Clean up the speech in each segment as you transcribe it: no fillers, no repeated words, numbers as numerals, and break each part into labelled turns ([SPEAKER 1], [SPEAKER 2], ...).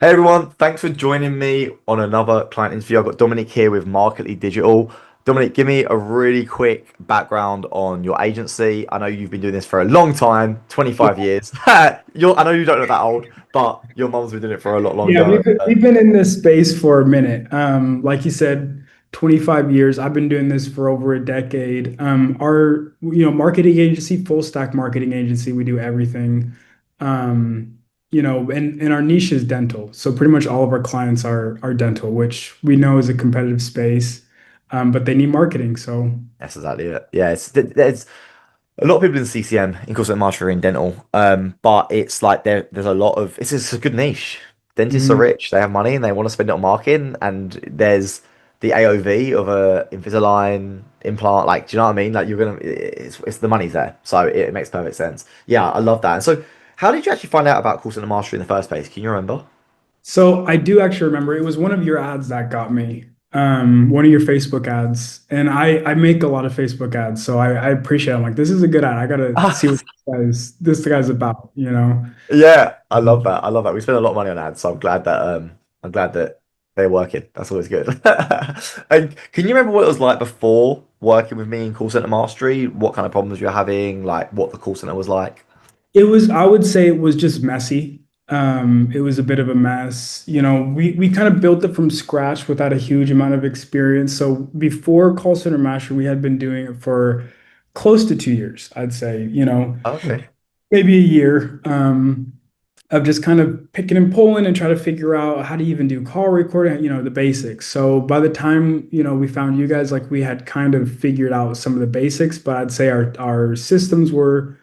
[SPEAKER 1] Hey everyone, thanks for joining me on another client interview. I've got Dominic here with Marketly Digital. Dominic, give me a really quick background on your agency. I know you've been doing this for a long time, 25 years. I know you don't look that old, but your mum's been doing it for a lot
[SPEAKER 2] Yeah,
[SPEAKER 1] longer.
[SPEAKER 2] we've been in this space for a minute. Like you said, 25 years. I've been doing this for over a decade. Marketing agency, full stack marketing agency, we do everything. And our niche is dental. So pretty much all of our clients are dental, which we know is a competitive space. But they need marketing. So
[SPEAKER 1] That's exactly it. Yeah, there's a lot of people in CCM, in course and master in dental, but it's like there's a lot of it's a good niche. Dentists are
[SPEAKER 2] mhm.
[SPEAKER 1] rich, they have money, and they want to spend it on marketing. And there's the AOV of a Invisalign implant. Like, do you know what I mean? Like, it's the money's there, so it makes perfect sense. Yeah, I love that. And so, how did you actually find out about course and mastery in the first place? Can you remember?
[SPEAKER 2] So I do actually remember it was one of your ads that got me, one of your Facebook ads, and I make a lot of Facebook ads, so I appreciate it. I'm like, this is a good ad. I gotta see what this guy's about, you know?
[SPEAKER 1] Yeah, I love that. I love that. We spend a lot of money on ads, so I'm glad that they're working. That's always good. And can you remember what it was like before working with me in call center mastery? What kind of problems you were having? Like what the call center was like?
[SPEAKER 2] I would say it was just messy. It was a bit of a mess. We kind of built it from scratch without a huge amount of experience. So before call center mastery, we had been doing it for close to 2 years, I'd say,
[SPEAKER 1] Okay.
[SPEAKER 2] maybe a year. Of just kind of picking and pulling and try to figure out how to even do call recording, the basics. So by the time, we found you guys, like we had kind of figured out some of the basics, but I'd say our systems were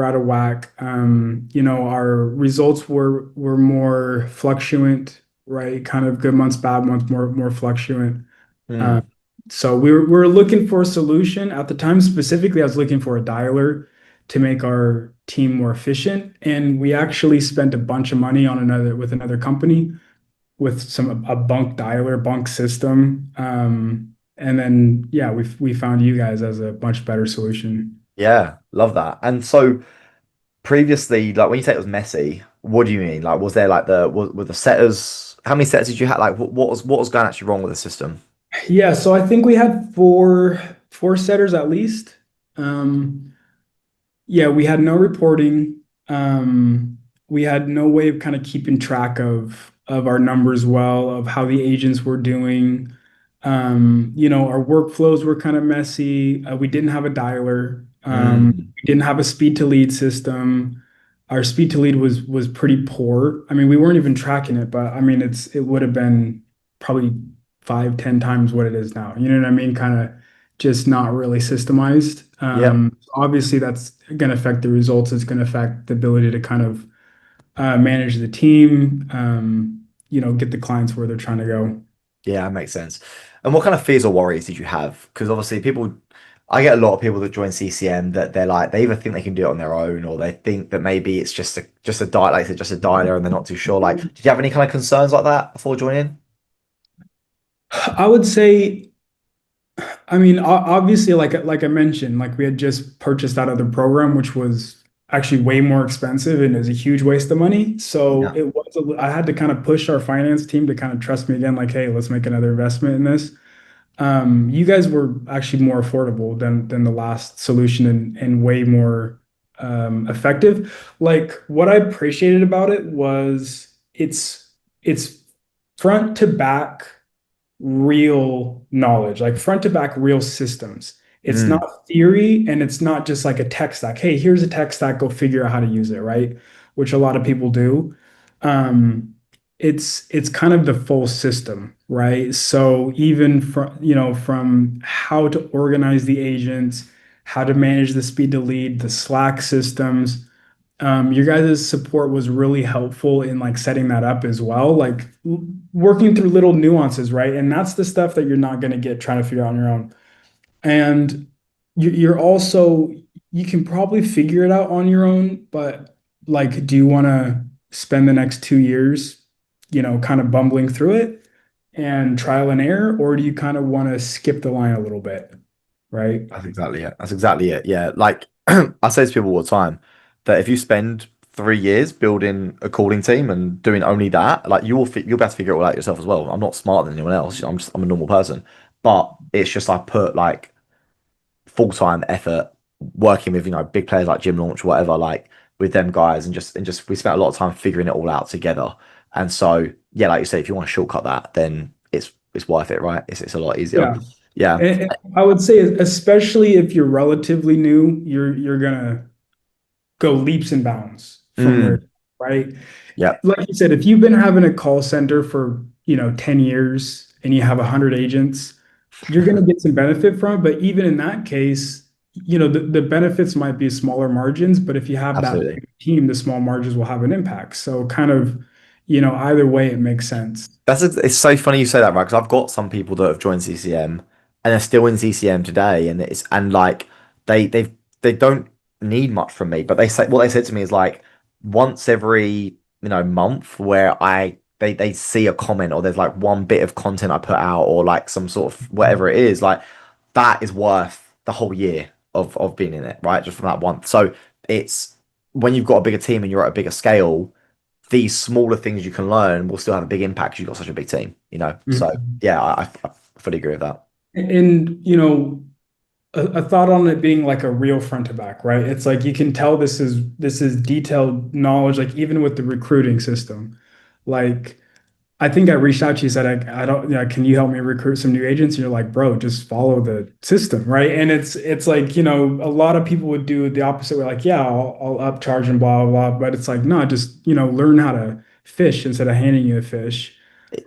[SPEAKER 2] out of whack. Our results were more fluctuant, right? Kind of good months, bad months, more fluctuant.
[SPEAKER 1] Hmm.
[SPEAKER 2] Um, so we were looking for a solution at the time. Specifically, I was looking for a dialer to make our team more efficient, and we actually spent a bunch of money on another company with a bunk system. And then yeah, we found you guys as a much better solution.
[SPEAKER 1] Yeah, love that. And so previously, like when you say it was messy, what do you mean? Like was there like were the setters? How many setters did you have? Like what was going actually wrong with the system?
[SPEAKER 2] Yeah, so I think we had four setters at least. Um, Yeah, we had no reporting. We had no way of kind of keeping track of our numbers well, of how the agents were doing. Our workflows were kind of messy. We didn't have a dialer.
[SPEAKER 1] Mm.
[SPEAKER 2] We didn't have a speed to lead system. Our speed to lead was pretty poor. I mean, we weren't even tracking it, but I mean, it would have been probably 5, 10 times what it is now. You know what I mean? Kind of just not really systemized.
[SPEAKER 1] Yep.
[SPEAKER 2] Obviously, that's going to affect the results. It's going to affect the ability to kind of manage the team, get the clients where they're trying to go.
[SPEAKER 1] Yeah, that makes sense. And what kind of fears or worries did you have? Because obviously, I get a lot of people that join CCM that they're like, they either think they can do it on their own, or they think that maybe it's just a dial, like it's just a dialer, and they're not too sure. Like, did you have any kind of concerns like that before joining?
[SPEAKER 2] I would say, I mean, obviously, like I mentioned, like we had just purchased that other program, which was actually way more expensive and is a huge waste of money. So
[SPEAKER 1] Yeah.
[SPEAKER 2] I had to kind of push our finance team to kind of trust me again, like, hey, let's make another investment in this. You guys were actually more affordable than the last solution and way more effective. Like what I appreciated about it was it's front to back real knowledge, like front to back real systems. It's
[SPEAKER 1] Mm.
[SPEAKER 2] not theory and it's not just like a tech stack. Hey, here's a tech stack, go figure out how to use it, right? Which a lot of people do. Um, it's kind of the full system, right? So even from how to organize the agents, how to manage the speed to lead, the Slack systems, your guys' support was really helpful in like setting that up as well, like working through little nuances, right? And that's the stuff that you're not going to get trying to figure out on your own. And you're also you can probably figure it out on your own, but like, do you want to spend the next 2 years, kind of bumbling through it and trial and error, or do you kind of want to skip the line a little bit, right?
[SPEAKER 1] That's exactly it. That's exactly it. Yeah. Like I say to people all the time that if you spend 3 years building a calling team and doing only that, like you'll be able to figure it all out yourself as well. I'm not smarter than anyone else. I'm a normal person, but it's just I put like full-time effort working with big players like Gym Launch, whatever, like with them guys, and just we spent a lot of time figuring it all out together. And so yeah, like you say, if you want to shortcut that, then it's worth it, right? It's a lot easier.
[SPEAKER 2] Yeah.
[SPEAKER 1] Yeah.
[SPEAKER 2] And I would say, especially if you're relatively new, you're gonna go leaps and bounds from where,
[SPEAKER 1] Mm.
[SPEAKER 2] right?
[SPEAKER 1] Yeah.
[SPEAKER 2] Like you said, if you've been having a call center for, 10 years and you have 100 agents, you're going to get some benefit from it. But even in that case, the benefits might be smaller margins, but if you have that
[SPEAKER 1] Absolutely.
[SPEAKER 2] big team, the small margins will have an impact. So kind of, either way, it makes sense.
[SPEAKER 1] It's so funny you say that, right? Because I've got some people that have joined CCM and they're still in CCM today, and like they they don't need much from me, but what they said to me is like once every month where they see a comment or there's like one bit of content I put out or like some sort of whatever it is, like that is worth the whole year of being in it, right? Just from that one. So it's when you've got a bigger team and you're at a bigger scale, these smaller things you can learn will still have a big impact because you've got such a big team. So
[SPEAKER 2] Mhm.
[SPEAKER 1] yeah, I fully agree with that.
[SPEAKER 2] And, a thought on it being like a real front to back, right? It's like you can tell this is detailed knowledge, like even with the recruiting system. Like I think I reached out to you, said, I don't, can you help me recruit some new agents? And you're like, bro, just follow the system, right? And it's like, a lot of people would do the opposite way, like, yeah, I'll upcharge and blah, blah, blah. But it's like, no, just, learn how to fish instead of handing you a fish.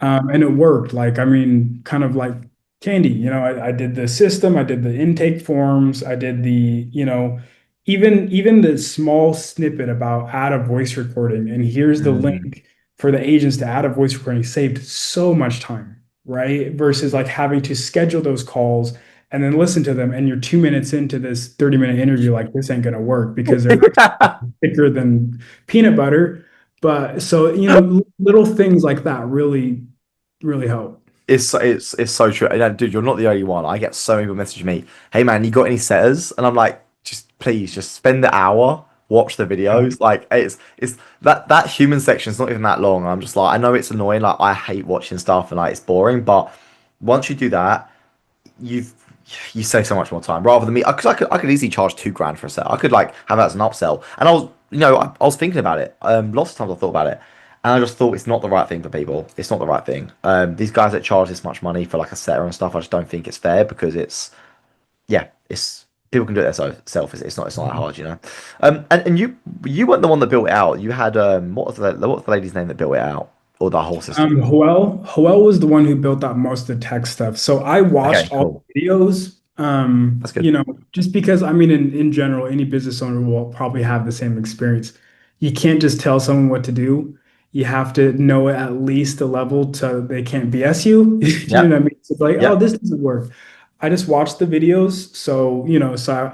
[SPEAKER 2] And it worked. Like, I mean, kind of like candy. I did the system, I did the intake forms, I did even the small snippet about add a voice recording. And here's the
[SPEAKER 1] Mm.
[SPEAKER 2] link for the agents to add a voice recording saved so much time, right? Versus like having to schedule those calls and then listen to them. And you're 2 minutes into this 30-minute interview, like this ain't gonna work because their accent is thicker than peanut butter. But so, little things like that really help.
[SPEAKER 1] It's so true. And, dude, you're not the only one. I get so many people messaging me, "Hey man, you got any setters?" And I'm like, just please, just spend the hour, watch the
[SPEAKER 2] Yeah.
[SPEAKER 1] videos. Like it's that human section is not even that long. I'm just like, I know it's annoying. Like I hate watching stuff and like it's boring, but once you do that, you've you save so much more time rather than me because I could easily charge 2 grand for a set. I could like have that as an upsell, and I was thinking about it. Lots of times I thought about it, and I just thought it's not the right thing for people. It's not the right thing. These guys that charge this much money for like a setter and stuff, I just don't think it's fair because it's people can do it themselves. It's not that hard. And you weren't the one that built it out. You had what's the lady's name that built it out or the whole system?
[SPEAKER 2] Hoel was the one who built out most of the tech stuff. So I
[SPEAKER 1] Okay,
[SPEAKER 2] watched all
[SPEAKER 1] cool.
[SPEAKER 2] the videos,
[SPEAKER 1] That's good.
[SPEAKER 2] just because I mean, in general, any business owner will probably have the same experience. You can't just tell someone what to do. You have to know at least a level so they can't BS you. You know
[SPEAKER 1] Yep.
[SPEAKER 2] what I mean? It's like, oh,
[SPEAKER 1] Yep.
[SPEAKER 2] this doesn't work. I just watched the videos, so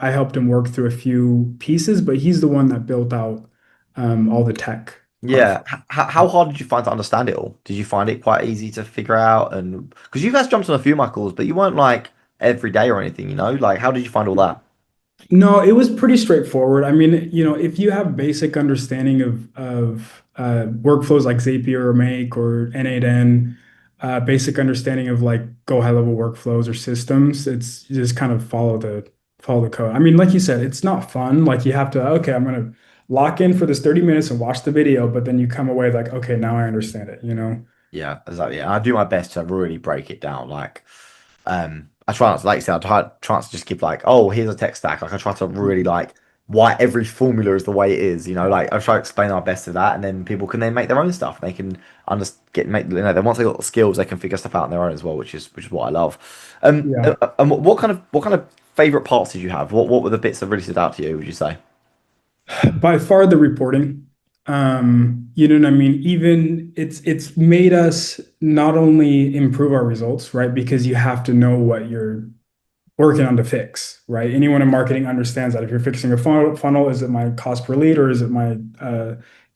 [SPEAKER 2] I helped him work through a few pieces, but he's the one that built out all the tech
[SPEAKER 1] Yeah.
[SPEAKER 2] platform.
[SPEAKER 1] How hard did you find to understand it all? Did you find it quite easy to figure out? And because you guys jumped on a few of my calls, but you weren't like every day or anything. Like, how did you find all that?
[SPEAKER 2] No, it was pretty straightforward. I mean, if you have basic understanding of workflows like Zapier or Make or N8N, basic understanding of like go high level workflows or systems, it's you just kind of follow the code. I mean, like you said, it's not fun. Like you have to, okay, I'm gonna lock in for this 30 minutes and watch the video, but then you come away like, okay, now I understand it.
[SPEAKER 1] Yeah, exactly. And I do my best to really break it down. Like, I try not to, like you said, I try not to just give like, oh, here's a tech stack. Like, I try to really like why every formula is the way it is. Like I try to explain our best to that, and then people can then make their own stuff. They can under get make then once they got the skills, they can figure stuff out on their own as well, which is what I love.
[SPEAKER 2] Yeah.
[SPEAKER 1] And what kind of favorite parts did you have? What were the bits that really stood out to you? Would you say?
[SPEAKER 2] By far the reporting. You know what I mean? Even it's made us not only improve our results, right? Because you have to know what you're working on to fix, right? Anyone in marketing understands that if you're fixing a funnel, is it my cost per lead or is it my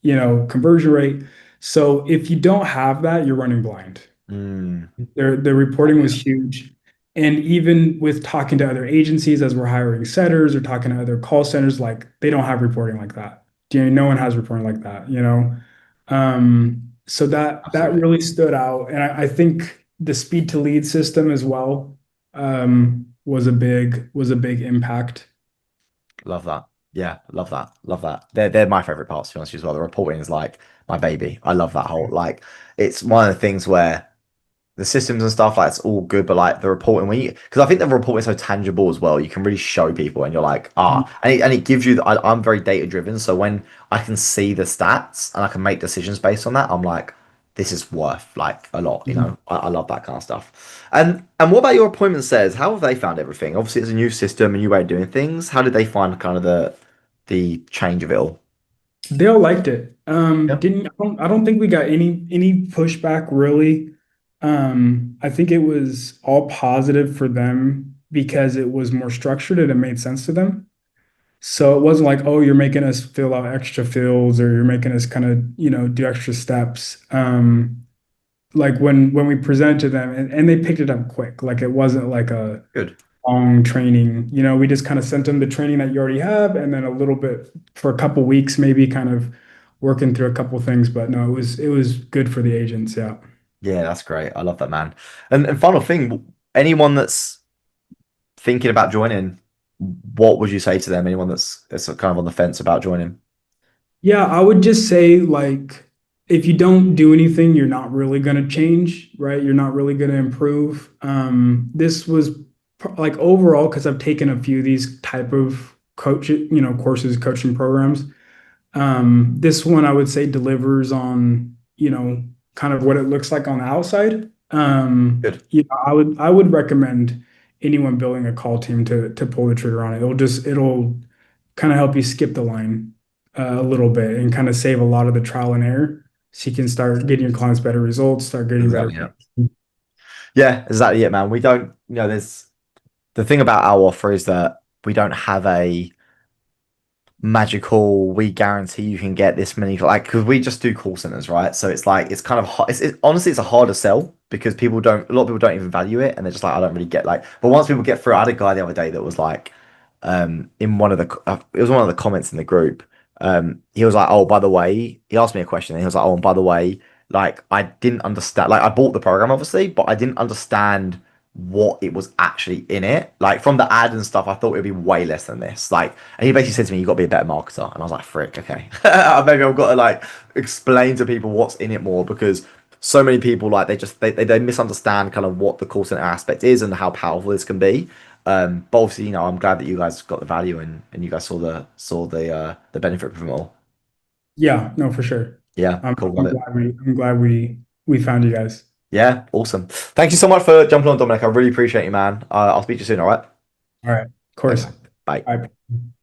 [SPEAKER 2] conversion rate? So if you don't have that, you're running blind.
[SPEAKER 1] Mm,
[SPEAKER 2] The
[SPEAKER 1] I
[SPEAKER 2] reporting
[SPEAKER 1] get
[SPEAKER 2] was
[SPEAKER 1] it.
[SPEAKER 2] huge. And even with talking to other agencies as we're hiring setters or talking to other call centers, like they don't have reporting like that. No one has reporting like that, So that
[SPEAKER 1] Absolutely.
[SPEAKER 2] really stood out. And I think the speed to lead system as well was a big impact.
[SPEAKER 1] Love that. Yeah, love that. Love that. They're my favorite parts, to be honest with you as well. The reporting is like my baby. I love that whole like it's one of the things where the systems and stuff like it's all good, but like the reporting when you because I think the reporting is so tangible as well. You can really show people, and you're like and it gives you. I'm very data driven, so when I can see the stats and I can make decisions based on that, I'm like, this is worth like a lot. You
[SPEAKER 2] Mhm.
[SPEAKER 1] know, I love that kind of stuff. And what about your appointment says? How have they found everything? Obviously, it's a new system, a new way of doing things. How did they find kind of the change of it all?
[SPEAKER 2] They all liked it.
[SPEAKER 1] Yeah,
[SPEAKER 2] I don't think we got any pushback really. I think it was all positive for them because it was more structured and it made sense to them. So it wasn't like, oh, you're making us fill out extra fields or you're making us kind of, do extra steps. Like when we presented to them and they picked it up quick. Like it wasn't like a
[SPEAKER 1] good.
[SPEAKER 2] long training. We just kind of sent them the training that you already have, and then a little bit for a couple weeks, maybe kind of working through a couple things. But no, it was good for the agents. Yeah.
[SPEAKER 1] Yeah, that's great. I love that, man. And final thing, anyone that's thinking about joining, what would you say to them? Anyone that's kind of on the fence about joining?
[SPEAKER 2] Yeah, I would just say like if you don't do anything, you're not really going to change, right? You're not really going to improve. This was like overall because I've taken a few of these type of courses, coaching programs. This one I would say delivers on, kind of what it looks like on the outside.
[SPEAKER 1] Good.
[SPEAKER 2] I would recommend anyone building a call team to pull the trigger on it. It'll kind of help you skip the line a little bit and kind of save a lot of the trial and error. So you can start getting your clients better results, start getting better.
[SPEAKER 1] Exactly. Yeah. Yeah, exactly it, man. We don't, there's the thing about our offer is that we don't have a magical we guarantee you can get this many like because we just do call centers, right? So it's like it's kind of hard honestly it's a harder sell because people don't a lot of people don't even value it and they're just like I don't really get like but once people get through I had a guy the other day that was like in one of the it was one of the comments in the group he was like oh by the way he asked me a question and he was like oh and by the way like I didn't understand like I bought the program obviously but I didn't understand what it was actually in it. Like from the ad and stuff, I thought it would be way less than this. Like, and he basically said to me, "You got to be a better marketer." And I was like, "Frick, okay." Maybe I've got to like explain to people what's in it more because so many people like they misunderstand kind of what the call center aspect is and how powerful this can be. But obviously, I'm glad that you guys got the value and you guys saw the benefit from it all.
[SPEAKER 2] Yeah, no, for sure.
[SPEAKER 1] Yeah,
[SPEAKER 2] I'm,
[SPEAKER 1] cool, love
[SPEAKER 2] I'm
[SPEAKER 1] it.
[SPEAKER 2] glad we I'm glad we found you guys.
[SPEAKER 1] Yeah, awesome. Thank you so much for jumping on, Dominic. I really appreciate you, man. I'll speak to you soon. All right.
[SPEAKER 2] All right, of
[SPEAKER 1] Thanks,
[SPEAKER 2] course.
[SPEAKER 1] man. Bye.
[SPEAKER 2] Bye.